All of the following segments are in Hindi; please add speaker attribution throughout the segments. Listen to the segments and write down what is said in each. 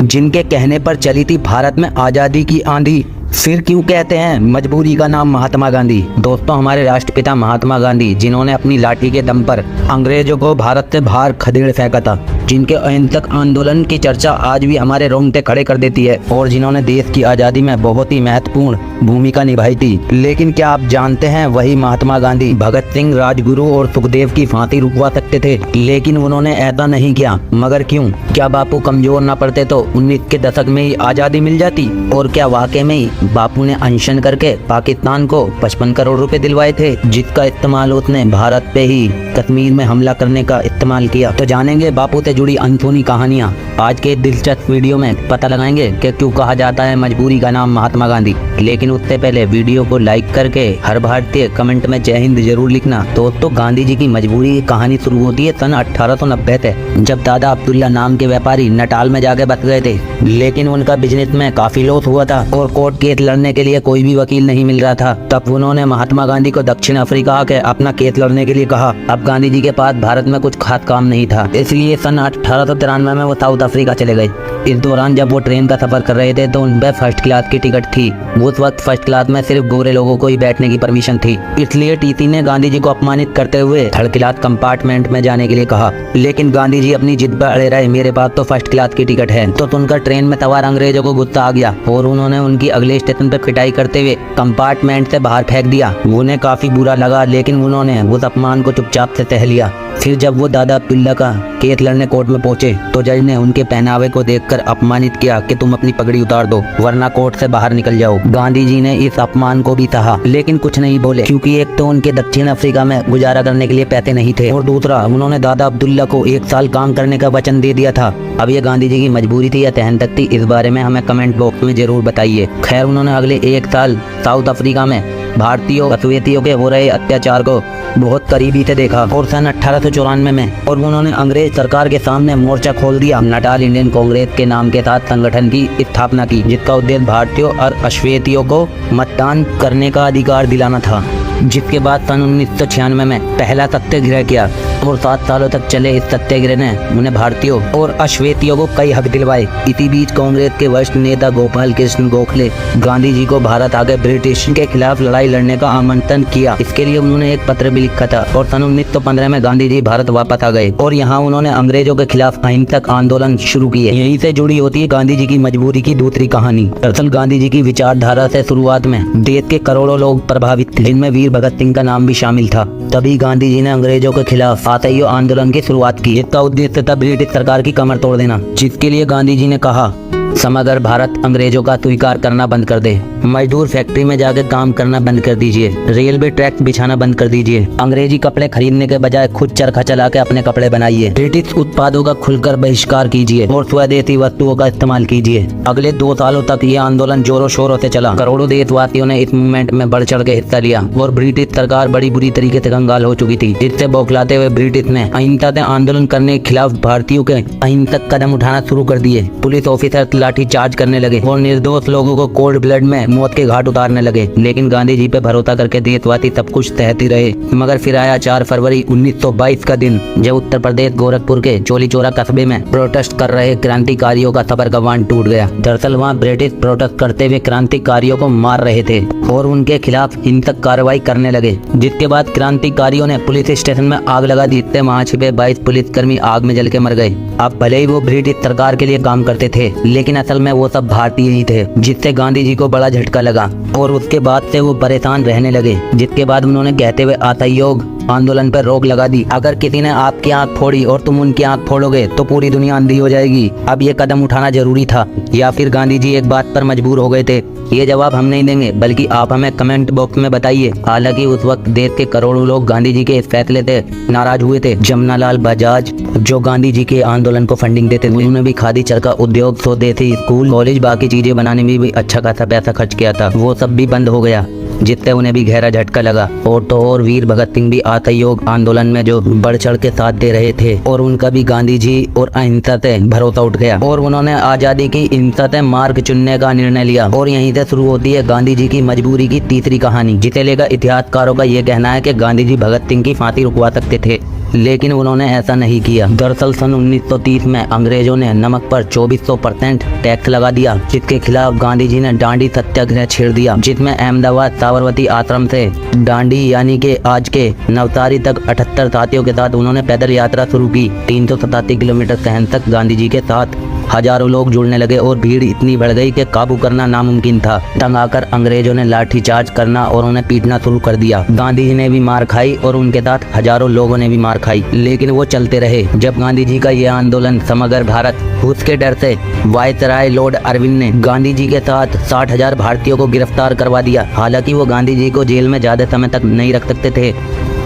Speaker 1: जिनके कहने पर चली थी भारत में आजादी की आंधी। फिर क्यों कहते हैं मजबूरी का नाम महात्मा गांधी। दोस्तों, हमारे राष्ट्रपिता महात्मा गांधी, जिन्होंने अपनी लाठी के दम पर अंग्रेजों को भारत से बाहर खदेड़ फेंका था, जिनके अहिंसक आंदोलन की चर्चा आज भी हमारे रोंगटे खड़े कर देती है और जिन्होंने देश की आज़ादी में बहुत ही महत्वपूर्ण भूमिका निभाई थी। लेकिन क्या आप जानते हैं, वही महात्मा गांधी भगत सिंह, राजगुरु और सुखदेव की फांसी रुकवा सकते थे, लेकिन उन्होंने ऐसा नहीं किया। मगर क्यों? क्या बापू कमजोर न पड़ते तो 19 के दशक में ही आज़ादी मिल जाती? और क्या वाकई में ही बापू ने अनशन करके पाकिस्तान को 55 करोड़ रुपए दिलवाए थे, जिसका इस्तेमाल उसने भारत पे ही कश्मीर में हमला करने का इस्तेमाल किया? तो जानेंगे बापू से जुड़ी अनसुनी कहानियां आज के दिलचस्प वीडियो में। पता लगाएंगे कि क्यों कहा जाता है मजबूरी का नाम महात्मा गांधी। लेकिन उससे पहले वीडियो को लाइक करके हर भारतीय कमेंट में जय हिंद जरूर लिखना। दोस्तों, गांधी जी की मजबूरी की कहानी शुरू होती है सन 1890 से, जब दादा अब्दुल्ला नाम के व्यापारी नटाल में जाके बस गए थे। लेकिन उनका बिजनेस में काफी लॉस हुआ था और कोर्ट केस लड़ने के लिए कोई भी वकील नहीं मिल रहा था। तब उन्होंने महात्मा गांधी को दक्षिण अफ्रीका आके अपना केस लड़ने के लिए कहा। अब गांधी जी के पास भारत में कुछ खास काम नहीं था, इसलिए सन 1893 में वो साउथ अफ्रीका चले गए। इस दौरान जब वो ट्रेन का सफर कर रहे थे तो उन पर फर्स्ट क्लास की टिकट थी। उस वक्त फर्स्ट क्लास में सिर्फ गोरे लोगों को ही बैठने की परमिशन थी, इसलिए टीसी ने गांधी जी को अपमानित करते हुए थर्ड क्लास कंपार्टमेंट में जाने के लिए कहा। लेकिन गांधी जी अपनी जिद पर अड़े रहे, मेरे पास तो फर्स्ट क्लास की टिकट है। तो सुनकर ट्रेन में सवार अंग्रेजों को गुस्सा आ गया और उन्होंने उनकी अगले स्टेशन पर पिटाई करते हुए कंपार्टमेंट से बाहर फेंक दिया। उन्हें काफी बुरा लगा, लेकिन उन्होंने उस अपमान को चुपचाप से सह लिया। फिर जब वो दादा अब्दुल्ला का केस लड़ने कोर्ट में पहुंचे तो जज ने उनके पहनावे को देखकर अपमानित किया कि तुम अपनी पगड़ी उतार दो वरना कोर्ट से बाहर निकल जाओ। गांधी जी ने इस अपमान को भी सहा, लेकिन कुछ नहीं बोले, क्योंकि एक तो उनके दक्षिण अफ्रीका में गुजारा करने के लिए पैसे नहीं थे और दूसरा उन्होंने दादा अब्दुल्ला को 1 साल काम करने का वचन दे दिया था। अब ये गांधी जी की मजबूरी थी या सेहनत थी, इस बारे में हमें कमेंट बॉक्स में जरूर बताइए। खैर, उन्होंने अगले 1 साल साउथ अफ्रीका में भारतीयों अश्वेतियों के हो रहे अत्याचार को बहुत करीबी से देखा और सन 1894 में और उन्होंने अंग्रेज सरकार के सामने मोर्चा खोल दिया। नटाल इंडियन कांग्रेस के नाम के साथ संगठन की स्थापना की, जिसका उद्देश्य भारतीयों और अश्वेतियों को मतदान करने का अधिकार दिलाना था। जिसके बाद सन 1996 में पहला सत्याग्रह किया और 7 सालों तक चले इस सत्याग्रह ने उन्हें भारतीयों और अश्वेतियों को कई हक दिलवाए। इसी बीच कांग्रेस के वरिष्ठ नेता गोपाल कृष्ण गोखले गांधी जी को भारत आके ब्रिटिश के खिलाफ लड़ाई लड़ने का आमंत्रण किया। इसके लिए उन्होंने एक पत्र भी लिखा था और सन 1915 में गांधी जी भारत वापस आ गए और यहाँ उन्होंने अंग्रेजों के खिलाफ अहिंसक आंदोलन शुरू किए। यहीं से जुड़ी होती है गांधी जी की मजबूरी की दूसरी कहानी। दरअसल गांधी जी की विचारधारा से शुरुआत में देश के करोड़ों लोग प्रभावित थे, जिनमें वीर भगत सिंह का नाम भी शामिल था। तभी गांधी जी ने अंग्रेजों के खिलाफ असहयोग आंदोलन की शुरुआत की। इसका उद्देश्य था ब्रिटिश सरकार की कमर तोड़ देना, जिसके लिए गांधी जी ने कहा, समग्र भारत अंग्रेजों का स्वीकार करना बंद कर दे, मजदूर फैक्ट्री में जाकर काम करना बंद कर दीजिए, रेलवे ट्रैक बिछाना बंद कर दीजिए, अंग्रेजी कपड़े खरीदने के बजाय खुद चरखा चला के अपने कपड़े बनाइए, ब्रिटिश उत्पादों का खुलकर बहिष्कार कीजिए और स्वदेशी वस्तुओं का इस्तेमाल कीजिए। अगले 2 सालों तक ये आंदोलन जोरों शोरों से चला। करोड़ों देशवासियों ने इस मूवमेंट में बढ़ चढ़ के हिस्सा लिया और ब्रिटिश सरकार बड़ी बुरी तरीके से कंगाल हो चुकी थी। जिससे बौखलाते हुए ब्रिटिश ने अहिंसा से आंदोलन करने के खिलाफ भारतीयों के अहिंसक कदम उठाना शुरू कर दिए। पुलिस ऑफिसर लाठी चार्ज करने लगे और निर्दोष लोगों को कोल्ड ब्लड में मौत के घाट उतारने लगे। लेकिन गांधी जी पे भरोसा करके देशवासी सब कुछ सहते रहे। मगर फिर आया 4 फरवरी 1922 का दिन, जब उत्तर प्रदेश गोरखपुर के चोली चौरा कस्बे में प्रोटेस्ट कर रहे क्रांतिकारियों का सबर का बांध टूट गया। दरअसल वहाँ ब्रिटिश प्रोटेस्ट करते हुए क्रांतिकारियों को मार रहे थे और उनके खिलाफ हिंसक कार्रवाई करने लगे। जिसके बाद क्रांतिकारियों ने पुलिस स्टेशन में आग लगा दी, जिससे वहाँ छिपे 22 पुलिसकर्मी आग में जल के मर गए। अब भले ही वो ब्रिटिश सरकार के लिए काम करते थे, लेकिन असल में वो सब भारतीय ही थे, जिससे गांधी जी को बड़ा झटका लगा और उसके बाद से वो परेशान रहने लगे। जिसके बाद उन्होंने कहते हुए असहयोग आंदोलन पर रोक लगा दी। अगर किसी ने आपकी आंख फोड़ी और तुम उनकी आंख फोड़ोगे तो पूरी दुनिया अंधी हो जाएगी। अब ये कदम उठाना जरूरी था, या फिर गांधी जी एक बात पर मजबूर हो गए थे? ये जवाब हम नहीं देंगे, बल्कि आप हमें कमेंट बॉक्स में बताइए। हालांकि उस वक्त देश के करोड़ों लोग गांधी जी के इस फैसले से नाराज हुए थे। जमनालाल बजाज, जो गांधी जी के आंदोलन को फंडिंग देते थे, उन्होंने भी खादी, चरखा उद्योग, स्वदेशी स्कूल, कॉलेज, बाकी चीजें बनाने में भी अच्छा खासा पैसा खर्च किया था। वो सब भी बंद हो गया, जिससे उन्हें भी गहरा झटका लगा। और तो और वीर भगत सिंह भी असहयोग आंदोलन में जो बढ़ चढ़ के साथ दे रहे थे और उनका भी गांधी जी और अहिंसा से भरोसा उठ गया और उन्होंने आजादी की हिंसा से मार्ग चुनने का निर्णय लिया। और यहीं से शुरू होती है गांधी जी की मजबूरी की तीसरी कहानी, जिसे लेकर इतिहासकारों का ये कहना है कि गांधी जी भगत सिंह की फांसी रुकवा सकते थे, लेकिन उन्होंने ऐसा नहीं किया। दरअसल सन 1930 में अंग्रेजों ने नमक पर 2400% टैक्स लगा दिया, जिसके खिलाफ गांधी जी ने दांडी सत्याग्रह छेड़ दिया, जिसमें अहमदाबाद साबरमती आश्रम से दांडी यानी कि आज के नवसारी तक 78 साथियों के साथ उन्होंने पैदल यात्रा शुरू की। 387 किलोमीटर सहन तक गांधी जी के साथ हजारों लोग जुड़ने लगे और भीड़ इतनी बढ़ गई कि काबू करना नामुमकिन था। तंग आकर अंग्रेजों ने लाठीचार्ज करना और उन्हें पीटना शुरू कर दिया। गांधी जी ने भी मार खाई और उनके साथ हजारों लोगों ने भी मार खाई, लेकिन वो चलते रहे। जब गांधी जी का ये आंदोलन समग्र भारत, उसके डर से वायसराय लॉर्ड अरविंद ने गांधी जी के साथ 60,000 भारतीयों को गिरफ्तार करवा दिया। हालांकि वो गांधी जी को जेल में ज्यादा समय तक नहीं रख सकते थे,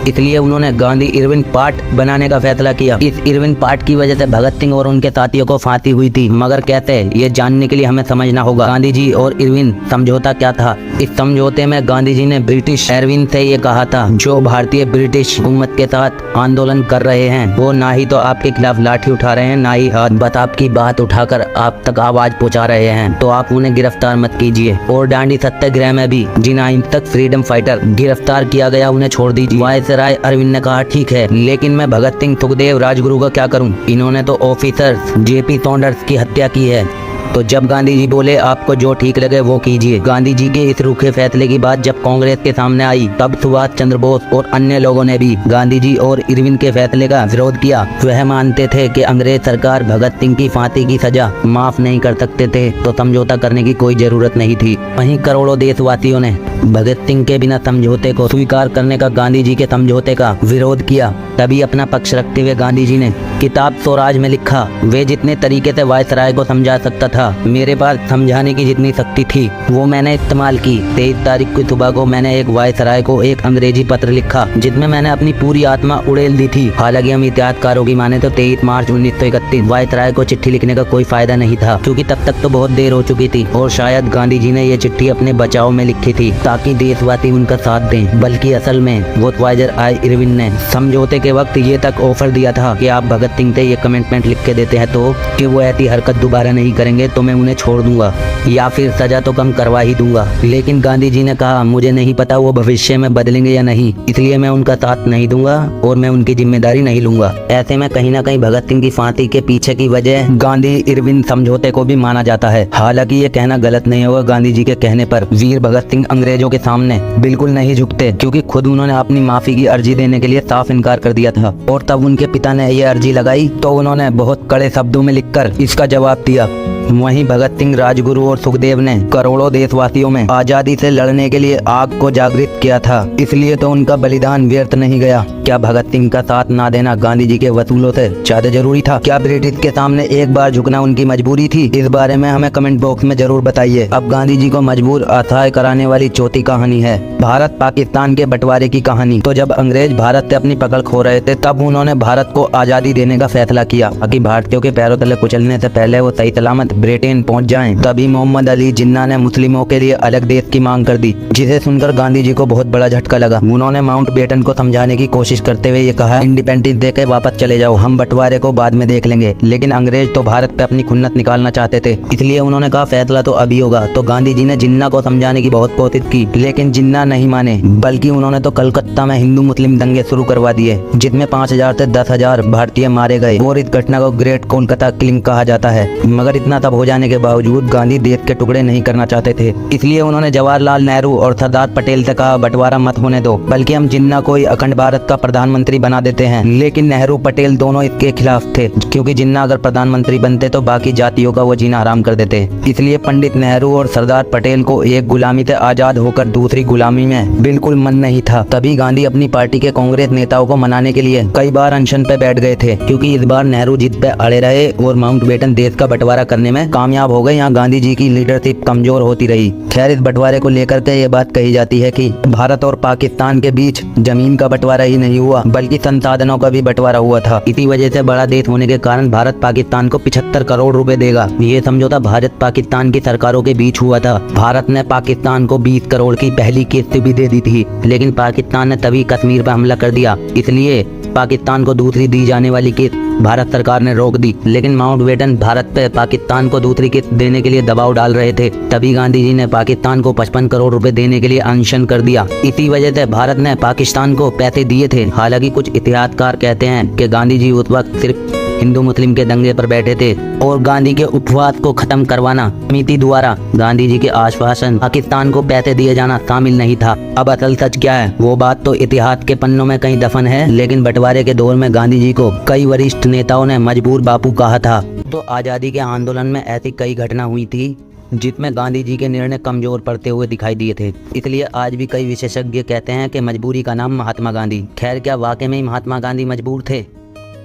Speaker 1: इसलिए उन्होंने गांधी इरविन पार्ट बनाने का फैसला किया। इस इरविन पार्ट की वजह से भगत सिंह और उनके साथियों को फांसी हुई थी, मगर कैसे, ये जानने के लिए हमें समझना होगा गांधी जी और इरविन समझौता क्या था। इस समझौते में गांधी जी ने ब्रिटिश इरविन से ये कहा था, जो भारतीय ब्रिटिश हुकूमत के साथ आंदोलन कर रहे हैं वो ना ही तो आपके खिलाफ लाठी उठा रहे हैं, ना ही हाथ, बस आपकी बात उठाकर आप तक आवाज पहुंचा रहे हैं, तो आप उन्हें गिरफ्तार मत कीजिए। और दांडी सत्याग्रह में भी जिन अहिंसक फ्रीडम फाइटर गिरफ्तार किया गया उन्हें छोड़ दीजिए। वायसराय अरविंद ने कहा, ठीक है, लेकिन मैं भगत सिंह, सुखदेव, राजगुरु का क्या करूं? इन्होंने तो ऑफिसर जेपी सॉन्डर्स की हत्या की है। तो जब गांधी जी बोले आपको जो ठीक लगे वो कीजिए। गांधी जी के इस रूखे फैसले की बात जब कांग्रेस के सामने आई, तब सुभाष चंद्र बोस और अन्य लोगों ने भी गांधी जी और इरविन के फैसले का विरोध किया। वह मानते थे कि अंग्रेज सरकार भगत सिंह की फांसी की सजा माफ नहीं कर सकते थे, तो समझौता करने की कोई जरूरत नहीं थी। वहीं करोड़ों देशवासियों ने भगत सिंह के बिना समझौते को स्वीकार करने का, गांधी जी के समझौते का विरोध किया। तभी अपना पक्ष रखते हुए गांधी जी ने किताब स्वराज में लिखा, वे जितने तरीके से वायसराय को समझा सकता था, मेरे पास समझाने की जितनी शक्ति थी वो मैंने इस्तेमाल की। 23 तारीख की सुबह को मैंने एक वायसराय को एक अंग्रेजी पत्र लिखा, जिसमें मैंने अपनी पूरी आत्मा उड़ेल दी थी। हालांकि हम इतिहासकारों की माने तो 23 मार्च 1931 वायसराय को चिट्ठी लिखने का कोई फायदा नहीं था, क्योंकि तब तक तो बहुत देर हो चुकी थी और शायद गांधी जी ने ये चिट्ठी अपने बचाव में लिखी थी ताकि देशवासी उनका साथ दें। बल्कि असल में वायसराय इरविन ने समझौते के वक्त ये तक ऑफर दिया था कि आप भगत सिंह से ये कमिटमेंट लिख के देते हैं तो कि वो ऐसी हरकत दोबारा नहीं करेंगे तो मैं उन्हें छोड़ दूंगा या फिर सजा तो कम करवा ही दूंगा। लेकिन गांधी जी ने कहा, मुझे नहीं पता वो भविष्य में बदलेंगे या नहीं, इसलिए मैं उनका साथ नहीं दूंगा और मैं उनकी जिम्मेदारी नहीं लूंगा। ऐसे में कहीं ना कहीं भगत सिंह की फांसी के पीछे की वजह गांधी इरविन समझौते को भी माना जाता है। हालांकि ये कहना गलत नहीं होगा, गांधी जी के कहने पर वीर भगत सिंह अंग्रेजों के सामने बिल्कुल नहीं झुकते, क्योंकि खुद उन्होंने अपनी माफी की अर्जी देने के लिए साफ इनकार कर दिया था। और तब उनके पिता ने ये अर्जी लगाई तो उन्होंने बहुत कड़े शब्दों में लिखकर इसका जवाब दिया। वहीं भगत सिंह, राजगुरु और सुखदेव ने करोड़ों देशवासियों में आजादी से लड़ने के लिए आग को जागृत किया था, इसलिए तो उनका बलिदान व्यर्थ नहीं गया। क्या भगत सिंह का साथ ना देना गांधी जी के वसूलों से ज्यादा जरूरी था? क्या ब्रिटिश के सामने एक बार झुकना उनकी मजबूरी थी? इस बारे में हमें कमेंट बॉक्स में जरूर बताइए। अब गांधी जी को मजबूर असहाय कराने वाली चौथी कहानी है भारत पाकिस्तान के बंटवारे की कहानी। तो जब अंग्रेज भारत से अपनी पकड़ खो रहे थे, तब उन्होंने भारत को आजादी देने का फैसला किया ताकि भारतीयों के पैरों तले कुचलने से पहले वो सही सलामत ब्रिटेन पहुंच जाएं। तभी मोहम्मद अली जिन्ना ने मुस्लिमों के लिए अलग देश की मांग कर दी, जिसे सुनकर गांधी जी को बहुत बड़ा झटका लगा। उन्होंने माउंटबेटन को समझाने की कोशिश करते हुए ये कहा, इंडिपेंडेंस दे के वापस चले जाओ, हम बंटवारे को बाद में देख लेंगे। लेकिन अंग्रेज तो भारत पे अपनी खुन्नत निकालना चाहते थे, इसलिए उन्होंने कहा फैसला तो अभी होगा। तो गांधी जी ने जिन्ना को समझाने की बहुत कोशिश की, लेकिन जिन्ना नहीं माने, बल्कि उन्होंने तो कलकत्ता में हिंदू मुस्लिम दंगे शुरू करवा दिए, जिसमें 5,000 से 10,000 भारतीय मारे गए और इस घटना को ग्रेट कोलकाता किलिंग कहा जाता है। मगर इतना सब हो जाने के बावजूद गांधी देश के टुकड़े नहीं करना चाहते थे, इसलिए उन्होंने जवाहरलाल नेहरू और सरदार पटेल से कहा बंटवारा मत होने दो, बल्कि हम जिन्ना को अखंड भारत का प्रधानमंत्री बना देते हैं। लेकिन नेहरू पटेल दोनों इसके खिलाफ थे, क्योंकि जिन्ना अगर प्रधानमंत्री बनते तो बाकी जातियों का वो जीना हराम कर देते। इसलिए पंडित नेहरू और सरदार पटेल को एक गुलामी से आजाद होकर दूसरी गुलामी में बिल्कुल मन नहीं था। तभी गांधी अपनी पार्टी के कांग्रेस नेताओं को मनाने के लिए कई बार अनशन पे बैठ गए थे, क्योंकि इस बार नेहरू जिद पे अड़े रहे और माउंटबेटन देश का बंटवारा करने में कामयाब हो गए। यहाँ गांधी जी की लीडरशिप कमजोर होती रही। खैर, इस बंटवारे को लेकर के ये बात कही जाती है कि भारत और पाकिस्तान के बीच जमीन का बंटवारा ही नहीं हुआ, बल्कि संसाधनों का भी बंटवारा हुआ था। इसी वजह से बड़ा देश होने के कारण भारत पाकिस्तान को 75 करोड़ रुपए देगा। ये समझौता भारत पाकिस्तान की सरकारों के बीच हुआ था। भारत ने पाकिस्तान को 20 करोड़ की पहली किस्त भी दे दी थी, लेकिन पाकिस्तान ने तभी कश्मीर पर हमला कर दिया, इसलिए पाकिस्तान को दूसरी दी जाने वाली किस्त भारत सरकार ने रोक दी। लेकिन माउंटबेटन भारत पे पाकिस्तान को दूसरी किस्त देने के लिए दबाव डाल रहे थे। तभी गांधी जी ने पाकिस्तान को 55 करोड़ रुपए देने के लिए अनशन कर दिया। इसी वजह से भारत ने पाकिस्तान को पैसे दिए थे। हालांकि कुछ इतिहासकार कहते हैं कि गांधी जी उस वक्त सिर्फ हिंदू मुस्लिम के दंगे पर बैठे थे और गांधी के उपवास को खत्म करवाना समिति द्वारा गांधी जी के आश्वासन पाकिस्तान को पैसे दिए जाना शामिल नहीं था। अब असल सच क्या है वो बात तो इतिहास के पन्नों में कहीं दफन है, लेकिन बंटवारे के दौर में गांधी जी को कई वरिष्ठ नेताओं ने मजबूर बापू कहा था। तो आज़ादी के आंदोलन में ऐसी कई घटना हुई थी जिसमें गांधी जी के निर्णय कमजोर पड़ते हुए दिखाई दिए थे। इसलिए आज भी कई विशेषज्ञ कहते हैं कि मजबूरी का नाम महात्मा गांधी। खैर, क्या वाकई में ही महात्मा गांधी मजबूर थे?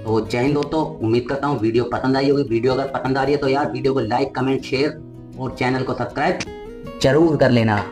Speaker 1: तो जय हिंद दोस्तों, उम्मीद करता हूँ वीडियो पसंद आई होगी। वीडियो अगर पसंद आ रही है तो यार वीडियो को लाइक, कमेंट, शेयर और चैनल को सब्सक्राइब जरूर कर लेना।